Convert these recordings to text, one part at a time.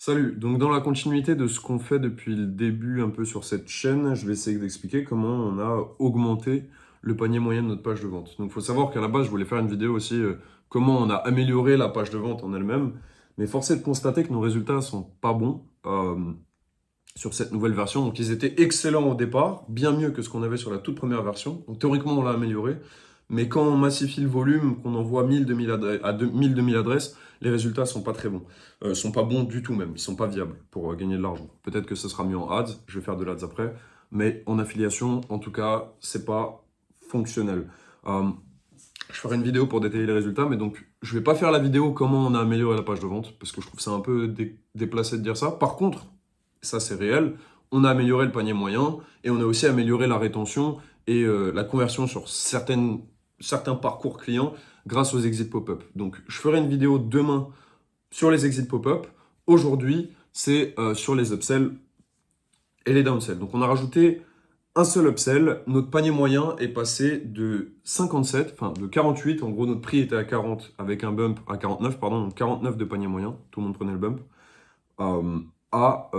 Salut, donc dans la continuité de ce qu'on fait depuis le début un peu sur cette chaîne, je vais essayer d'expliquer comment on a augmenté le panier moyen de notre page de vente. Donc il faut savoir qu'à la base, je voulais faire une vidéo aussi comment on a amélioré la page de vente en elle-même, mais force est de constater que nos résultats sont pas bons sur cette nouvelle version. Donc ils étaient excellents au départ, bien mieux que ce qu'on avait sur la toute première version. Donc théoriquement, on l'a amélioré, mais quand on massifie le volume, qu'on envoie 1000-2000 adresses, à 1000-2000 adresses, les résultats sont pas très bons. Sont pas bons du tout même, ils sont pas viables pour gagner de l'argent. Peut-être que ce sera mieux en ads, je vais faire de l'ads après, mais en affiliation, en tout cas, c'est pas fonctionnel. Je ferai une vidéo pour détailler les résultats, mais donc je vais pas faire la vidéo comment on a amélioré la page de vente, parce que je trouve ça un peu déplacé de dire ça. Par contre, ça c'est réel, on a amélioré le panier moyen, et on a aussi amélioré la rétention et la conversion sur certains parcours clients grâce aux exit pop-up. Donc je ferai une vidéo demain sur les exit pop-up. Aujourd'hui, c'est sur les upsells et les downsells. Donc on a rajouté un seul upsell. Notre panier moyen est passé de 57, enfin de 48. En gros, notre prix était à 40 avec un bump à 49, pardon, donc 49 de panier moyen. Tout le monde prenait le bump. À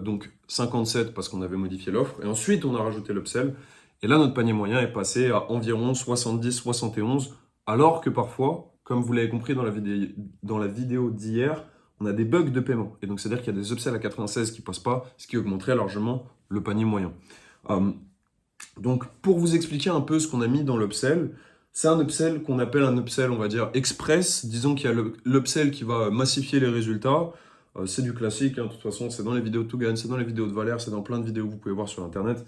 donc 57 parce qu'on avait modifié l'offre. Et ensuite, on a rajouté l'upsell. Et là, notre panier moyen est passé à environ 70-71. Alors que parfois, comme vous l'avez compris dans la vidéo d'hier, on a des bugs de paiement. Et donc, c'est-à-dire qu'il y a des upsells à 96 qui ne passent pas, ce qui augmenterait largement le panier moyen. Donc, pour vous expliquer un peu ce qu'on a mis dans l'upsell, c'est un upsell qu'on appelle un upsell, on va dire, express. Disons qu'il y a l'upsell qui va massifier les résultats. C'est du classique, hein, de toute façon, c'est dans les vidéos de Tougan, c'est dans les vidéos de Valère, c'est dans plein de vidéos que vous pouvez voir sur Internet.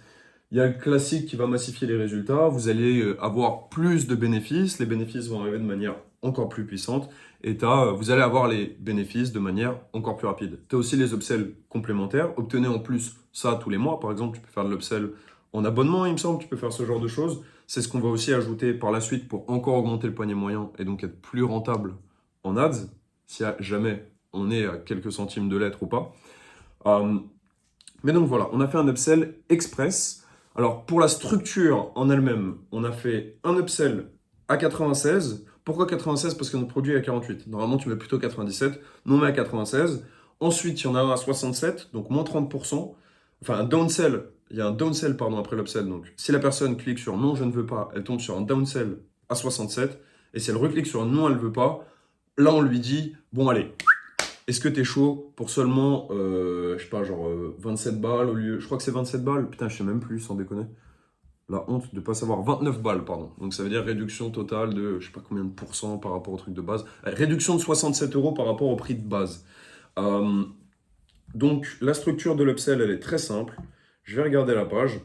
Il y a le classique qui va massifier les résultats. Vous allez avoir plus de bénéfices. Les bénéfices vont arriver de manière encore plus puissante. Et vous allez avoir les bénéfices de manière encore plus rapide. Tu as aussi les upsells complémentaires. Obtenez en plus ça tous les mois. Par exemple, tu peux faire de l'upsell en abonnement, il me semble. Tu peux faire ce genre de choses. C'est ce qu'on va aussi ajouter par la suite pour encore augmenter le panier moyen et donc être plus rentable en ads, si jamais on est à quelques centimes de l'être ou pas. Mais donc voilà, on a fait un upsell express. Alors, pour la structure en elle-même, on a fait un upsell à 96. Pourquoi 96? Parce que notre produit est à 48. Normalement, tu mets plutôt 97. Nous, on met à 96. Ensuite, il y en a un à 67, donc moins 30%. Enfin, un downsell. Il y a un downsell, pardon, après l'upsell. Donc, si la personne clique sur non, je ne veux pas, elle tombe sur un downsell à 67. Et si elle reclique sur non, elle ne veut pas, là, on lui dit, bon, allez, est-ce que t'es chaud pour seulement, je sais pas, genre 27 balles au lieu... Je crois que c'est 27 balles. Putain, je sais même plus, sans déconner. La honte de pas savoir. 29 balles, pardon. Donc ça veut dire réduction totale de, je sais pas combien de pourcents par rapport au truc de base. Réduction de 67 € par rapport au prix de base. Donc la structure de l'upsell, elle est très simple. Je vais regarder la page.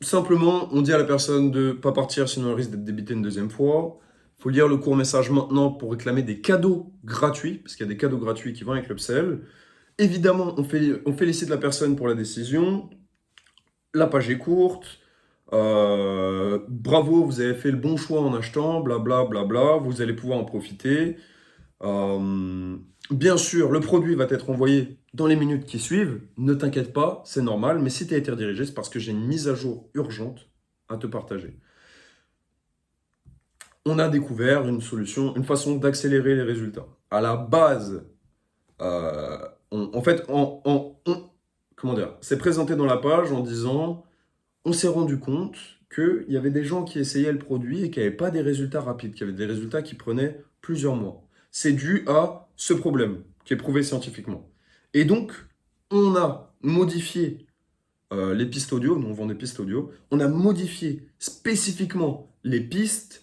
Simplement, on dit à la personne de pas partir, sinon elle risque d'être débitée une deuxième fois. Il faut lire le court message maintenant pour réclamer des cadeaux gratuits, parce qu'il y a des cadeaux gratuits qui vont avec l'upsell. Évidemment, on félicite la personne pour la décision. La page est courte. Bravo, vous avez fait le bon choix en achetant, blablabla. Bla, bla, bla, vous allez pouvoir en profiter. Bien sûr, le produit va être envoyé dans les minutes qui suivent. Ne t'inquiète pas, c'est normal. Mais si tu as été redirigé, c'est parce que j'ai une mise à jour urgente à te partager. On a découvert une solution, une façon d'accélérer les résultats. À la base, comment dire, c'est présenté dans la page en disant, on s'est rendu compte qu'il y avait des gens qui essayaient le produit et qui n'avaient pas des résultats rapides, qui avaient des résultats qui prenaient plusieurs mois. C'est dû à ce problème qui est prouvé scientifiquement. Et donc, on a modifié les pistes audio, nous on vend des pistes audio, on a modifié spécifiquement les pistes.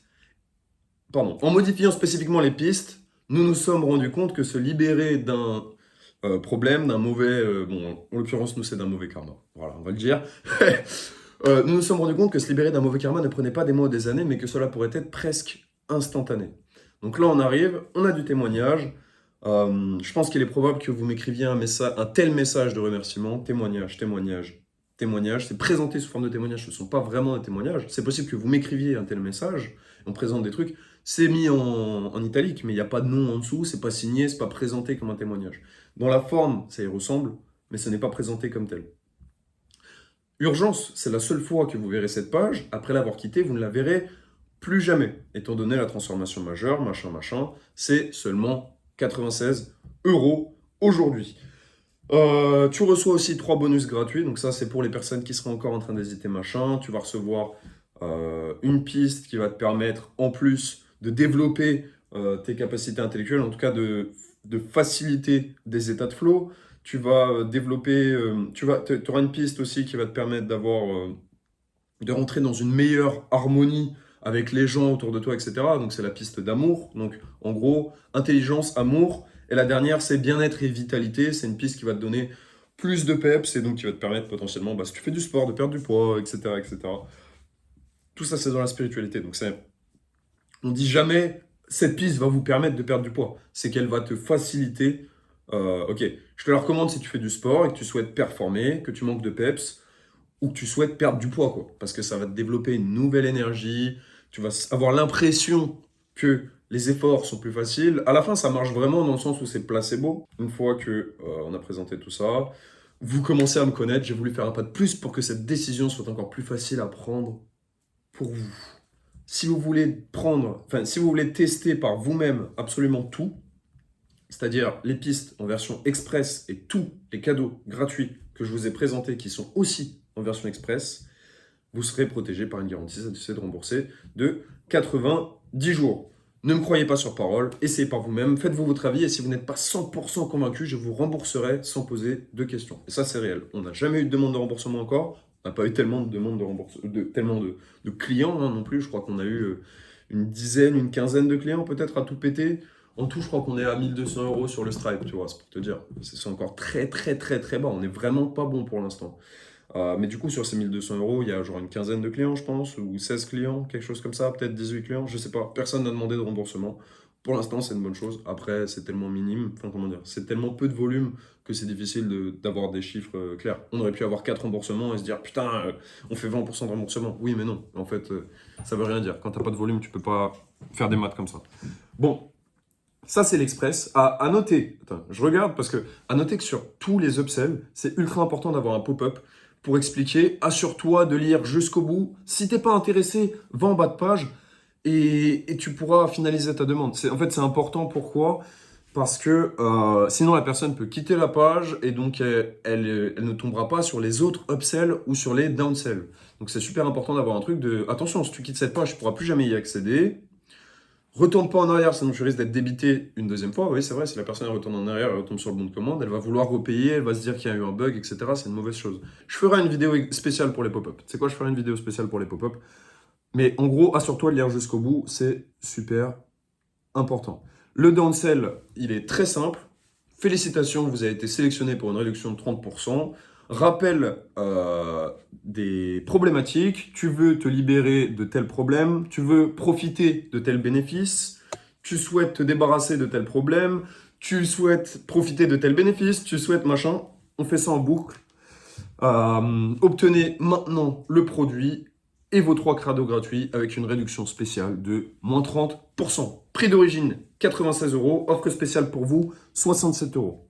Pardon, en modifiant spécifiquement les pistes, nous nous sommes rendus compte que se libérer d'un problème, d'un mauvais... bon, en l'occurrence, nous, c'est d'un mauvais karma. Voilà, on va le dire. Nous nous sommes rendus compte que se libérer d'un mauvais karma ne prenait pas des mois ou des années, mais que cela pourrait être presque instantané. Donc là, on arrive, on a du témoignage. Je pense qu'il est probable que vous m'écriviez un tel message de remerciement, témoignage, témoignage, témoignage. C'est présenté sous forme de témoignage, ce ne sont pas vraiment des témoignages. C'est possible que vous m'écriviez un tel message, on présente des trucs. C'est mis en italique, mais il n'y a pas de nom en dessous, c'est pas signé, c'est pas présenté comme un témoignage. Dans la forme, ça y ressemble, mais ce n'est pas présenté comme tel. Urgence, c'est la seule fois que vous verrez cette page. Après l'avoir quittée, vous ne la verrez plus jamais. Étant donné la transformation majeure, machin, c'est seulement 96 € aujourd'hui. Tu reçois aussi 3 bonus gratuits, donc ça c'est pour les personnes qui seraient encore en train d'hésiter machin. Tu vas recevoir une piste qui va te permettre en plus de développer tes capacités intellectuelles, en tout cas de faciliter des états de flow. Tu vas développer, tu auras une piste aussi qui va te permettre de rentrer dans une meilleure harmonie avec les gens autour de toi, etc. Donc c'est la piste d'amour. Donc en gros, intelligence, amour. Et la dernière, c'est bien-être et vitalité. C'est une piste qui va te donner plus de peps et donc qui va te permettre potentiellement, si tu fais du sport, de perdre du poids, etc. etc. Tout ça, c'est dans la spiritualité. Donc on dit jamais, cette piste va vous permettre de perdre du poids. C'est qu'elle va te faciliter. Ok, je te la recommande si tu fais du sport et que tu souhaites performer, que tu manques de peps ou que tu souhaites perdre du poids, quoi. Parce que ça va te développer une nouvelle énergie, tu vas avoir l'impression que les efforts sont plus faciles. À la fin, ça marche vraiment dans le sens où c'est placebo. Une fois que on a présenté tout ça, vous commencez à me connaître, j'ai voulu faire un pas de plus pour que cette décision soit encore plus facile à prendre pour vous. Si vous voulez si vous voulez tester par vous-même absolument tout, c'est-à-dire les pistes en version express et tous les cadeaux gratuits que je vous ai présentés qui sont aussi en version express, vous serez protégé par une garantie satisfait de rembourser de 90 jours. Ne me croyez pas sur parole, essayez par vous-même, faites-vous votre avis et si vous n'êtes pas 100% convaincu, je vous rembourserai sans poser de questions. Et ça, c'est réel. On n'a jamais eu de demande de remboursement encore, on n'a pas eu tellement de demandes de remboursement, tellement de clients non plus. Je crois qu'on a eu une dizaine, une quinzaine de clients peut-être à tout péter. En tout, je crois qu'on est à 1200 euros sur le Stripe, tu vois, c'est pour te dire. C'est encore très, très, très, très bas. On n'est vraiment pas bon pour l'instant. Mais du coup, sur ces 1200 euros, il y a genre une quinzaine de clients, je pense, ou 16 clients, quelque chose comme ça, peut-être 18 clients, je sais pas. Personne n'a demandé de remboursement. Pour l'instant, c'est une bonne chose. Après, c'est tellement minime, enfin, comment dire, c'est tellement peu de volume que c'est difficile d'avoir des chiffres clairs. On aurait pu avoir 4 remboursements et se dire, putain, on fait 20% de remboursement. Oui, mais non. En fait, ça veut rien dire. Quand t'as pas de volume, tu peux pas faire des maths comme ça. Bon, ça, c'est l'express. À noter, attends, je regarde parce que à noter que sur tous les upsells, c'est ultra important d'avoir un pop-up pour expliquer. Assure-toi de lire jusqu'au bout. Si t'es pas intéressé, va en bas de page et tu pourras finaliser ta demande. En fait, c'est important. Pourquoi? Parce que sinon, la personne peut quitter la page et donc elle ne tombera pas sur les autres upsells ou sur les downsells. Donc, c'est super important d'avoir un truc de attention, si tu quittes cette page, tu pourras plus jamais y accéder. Retourne pas en arrière, sinon tu risques d'être débité une deuxième fois. Oui, c'est vrai, si la personne retourne en arrière, elle retombe sur le bon de commande, elle va vouloir repayer, elle va se dire qu'il y a eu un bug, etc. C'est une mauvaise chose. Je ferai une vidéo spéciale pour les pop-up. C'est quoi, je ferai une vidéo spéciale pour les pop-up. Mais en gros, assure-toi de lire jusqu'au bout, c'est super important. Le downsell, il est très simple. Félicitations, vous avez été sélectionné pour une réduction de 30%. Rappel des problématiques. Tu veux te libérer de tel problème. Tu veux profiter de tel bénéfice. Tu souhaites te débarrasser de tel problème. Tu souhaites profiter de tel bénéfice. Tu souhaites machin. On fait ça en boucle. Obtenez maintenant le produit et vos 3 cadeaux gratuits avec une réduction spéciale de moins 30%. Prix d'origine 96 euros, offre spéciale pour vous 67 euros.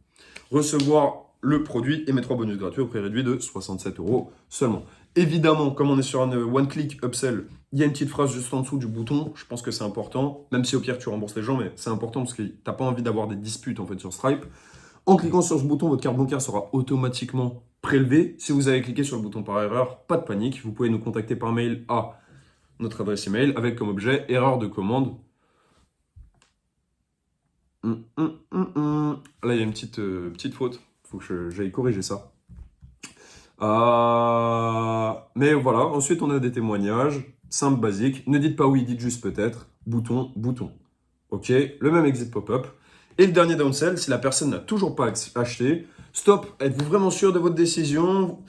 Recevoir le produit et mes 3 bonus gratuits au prix réduit de 67 euros seulement. Évidemment, comme on est sur un one-click upsell, il y a une petite phrase juste en dessous du bouton. Je pense que c'est important, même si au pire tu rembourses les gens, mais c'est important parce que tu n'as pas envie d'avoir des disputes en fait sur Stripe. En cliquant sur ce bouton, votre carte bancaire sera automatiquement prélevée. Si vous avez cliqué sur le bouton par erreur, pas de panique. Vous pouvez nous contacter par mail à notre adresse email avec comme objet erreur de commande. Là, il y a une petite faute. Il faut que j'aille corriger ça. Mais voilà, ensuite on a des témoignages. Simple, basique. Ne dites pas oui, dites juste peut-être. Bouton, bouton. Ok, le même exit pop-up. Et le dernier downsell, si la personne n'a toujours pas acheté, stop, êtes-vous vraiment sûr de votre décision?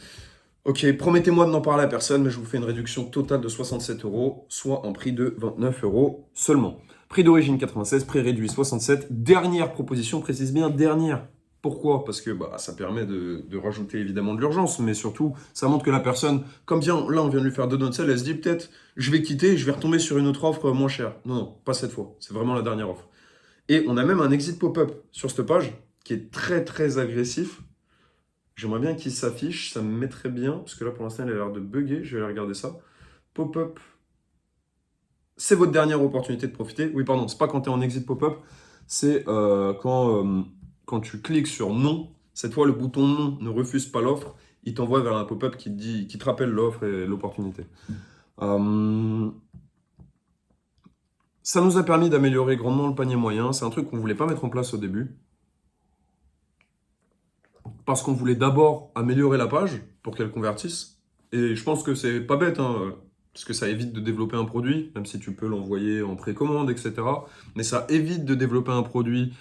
Ok, promettez-moi de n'en parler à personne, mais je vous fais une réduction totale de 67 euros, soit un prix de 29 euros seulement. Prix d'origine 96, prix réduit 67. Dernière proposition, précise bien dernière. Pourquoi? Parce que ça permet de rajouter évidemment de l'urgence, mais surtout, ça montre que la personne, comme bien là on vient de lui faire 2 downsells, elle se dit peut-être je vais quitter, je vais retomber sur une autre offre moins chère. Non, non, pas cette fois. C'est vraiment la dernière offre. Et on a même un exit pop-up sur cette page qui est très très agressif. J'aimerais bien qu'il s'affiche, ça me mettrait bien, parce que là pour l'instant il a l'air de bugger, je vais aller regarder ça. Pop-up, c'est votre dernière opportunité de profiter. Oui pardon, c'est pas quand tu es en exit pop-up, c'est quand quand tu cliques sur non, cette fois le bouton non ne refuse pas l'offre, il t'envoie vers un pop-up qui te rappelle l'offre et l'opportunité. Ça nous a permis d'améliorer grandement le panier moyen. C'est un truc qu'on ne voulait pas mettre en place au début. Parce qu'on voulait d'abord améliorer la page pour qu'elle convertisse. Et je pense que c'est pas bête, hein, parce que ça évite de développer un produit, même si tu peux l'envoyer en précommande, etc. Mais ça évite de développer un produit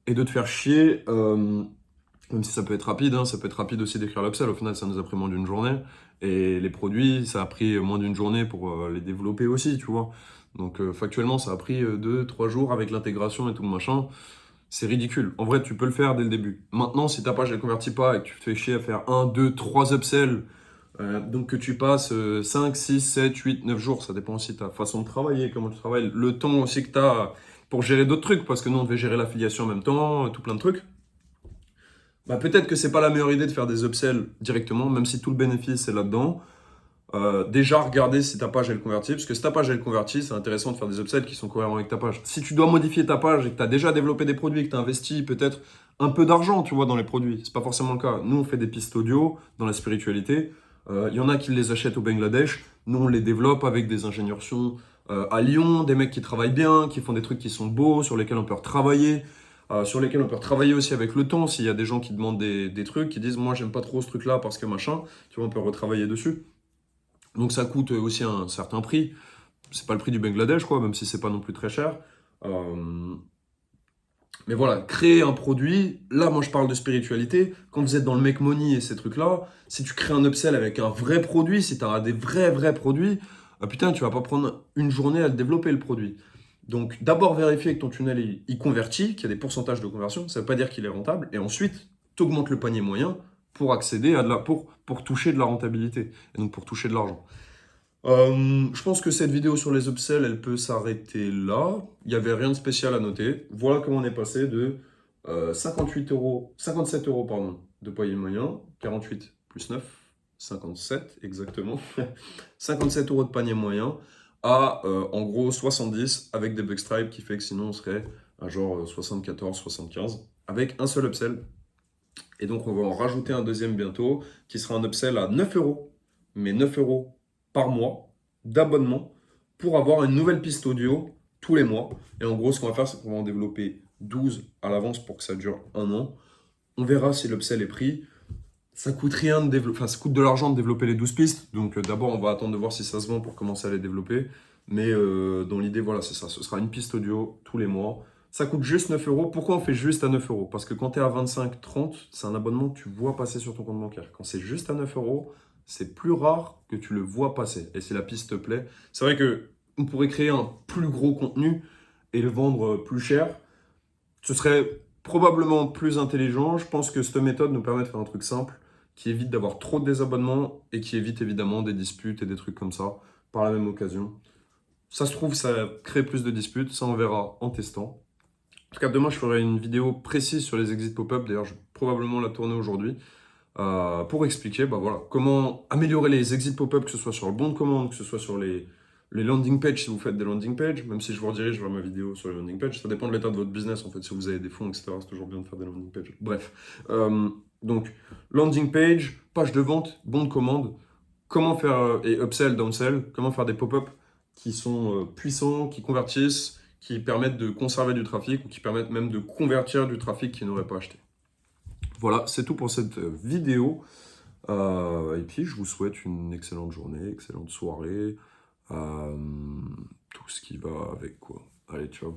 et de te faire chier, même si ça peut être rapide, hein, ça peut être rapide aussi d'écrire l'upsell. Au final, ça nous a pris moins d'une journée. Et les produits, ça a pris moins d'une journée pour les développer aussi, tu vois. Donc factuellement, ça a pris 2-3 jours avec l'intégration et tout le machin. C'est ridicule. En vrai, tu peux le faire dès le début. Maintenant, si ta page ne convertit pas et que tu te fais chier à faire 1, 2, 3 upsells, donc que tu passes 5, 6, 7, 8, 9 jours, ça dépend aussi de ta façon de travailler, comment tu travailles, le temps aussi que tu as pour gérer d'autres trucs, parce que nous, on devait gérer l'affiliation en même temps, tout plein de trucs. Bah, peut-être que c'est pas la meilleure idée de faire des upsells directement, même si tout le bénéfice est là-dedans. Déjà, regarder si ta page elle convertit, parce que si ta page elle convertit, c'est intéressant de faire des upsells qui sont cohérents avec ta page. Si tu dois modifier ta page et que tu as déjà développé des produits, que tu as investi peut-être un peu d'argent, tu vois, dans les produits, c'est pas forcément le cas. Nous, on fait des pistes audio dans la spiritualité. Il y en a qui les achètent au Bangladesh. Nous, on les développe avec des ingénieurs son à Lyon, des mecs qui travaillent bien, qui font des trucs qui sont beaux, sur lesquels on peut retravailler. Sur lesquels on peut retravailler aussi avec le temps. S'il y a des gens qui demandent des trucs, qui disent moi j'aime pas trop ce truc-là parce que machin, tu vois, on peut retravailler dessus. Donc ça coûte aussi un certain prix. C'est pas le prix du Bangladesh, quoi, même si c'est pas non plus très cher. Mais voilà, créer un produit, là moi je parle de spiritualité, quand vous êtes dans le make money et ces trucs-là, si tu crées un upsell avec un vrai produit, si tu as des vrais produits, putain, tu vas pas prendre une journée à le développer le produit. Donc d'abord vérifier que ton tunnel il convertit, qu'il y a des pourcentages de conversion, ça veut pas dire qu'il est rentable, et ensuite tu augmentes le panier moyen pour accéder à pour toucher de la rentabilité, et donc pour toucher de l'argent. Je pense que cette vidéo sur les upsells, elle peut s'arrêter là. Il n'y avait rien de spécial à noter. Voilà comment on est passé de 57 euros pardon, de panier moyen, 48 plus 9, 57 exactement, 57 euros de panier moyen à en gros 70 avec des bug stripes qui fait que sinon on serait à genre 74, 75 avec un seul upsell. Et donc on va en rajouter un deuxième bientôt qui sera un upsell à 9 euros, mais 9 euros par mois d'abonnement pour avoir une nouvelle piste audio tous les mois. Et en gros, ce qu'on va faire, c'est qu'on va en développer 12 à l'avance pour que ça dure un an. On verra si l'upsell est pris. Ça coûte rien de développer, enfin, ça coûte de l'argent de développer les 12 pistes. Donc d'abord, on va attendre de voir si ça se vend pour commencer à les développer. Mais dans l'idée, voilà, c'est ça. Ce sera une piste audio tous les mois. Ça coûte juste 9 euros. Pourquoi on fait juste à 9 euros? Parce que quand tu es à 25, 30, c'est un abonnement que tu vois passer sur ton compte bancaire. Quand c'est juste à 9 euros, c'est plus rare que tu le vois passer. Et si la piste te plaît, c'est vrai qu'on pourrait créer un plus gros contenu et le vendre plus cher. Ce serait probablement plus intelligent. Je pense que cette méthode nous permet de faire un truc simple qui évite d'avoir trop de désabonnements et qui évite évidemment des disputes et des trucs comme ça par la même occasion. Ça se trouve, ça crée plus de disputes. Ça, on verra en testant. En tout cas, demain, je ferai une vidéo précise sur les exit pop-up. D'ailleurs, je vais probablement la tourner aujourd'hui pour expliquer bah, voilà, comment améliorer les exit pop-up, que ce soit sur le bon de commande, que ce soit sur les landing pages si vous faites des landing pages, même si je vous redirige vers ma vidéo sur les landing pages. Ça dépend de l'état de votre business, en fait. Si vous avez des fonds, etc., c'est toujours bien de faire des landing pages. Bref. Donc, landing page, page de vente, bon de commande, comment faire, et upsell, downsell, comment faire des pop-up qui sont puissants, qui convertissent, qui permettent de conserver du trafic ou qui permettent même de convertir du trafic qu'ils n'auraient pas acheté. Voilà, c'est tout pour cette vidéo. Et puis, je vous souhaite une excellente journée, excellente soirée, tout ce qui va avec, quoi. Allez, ciao.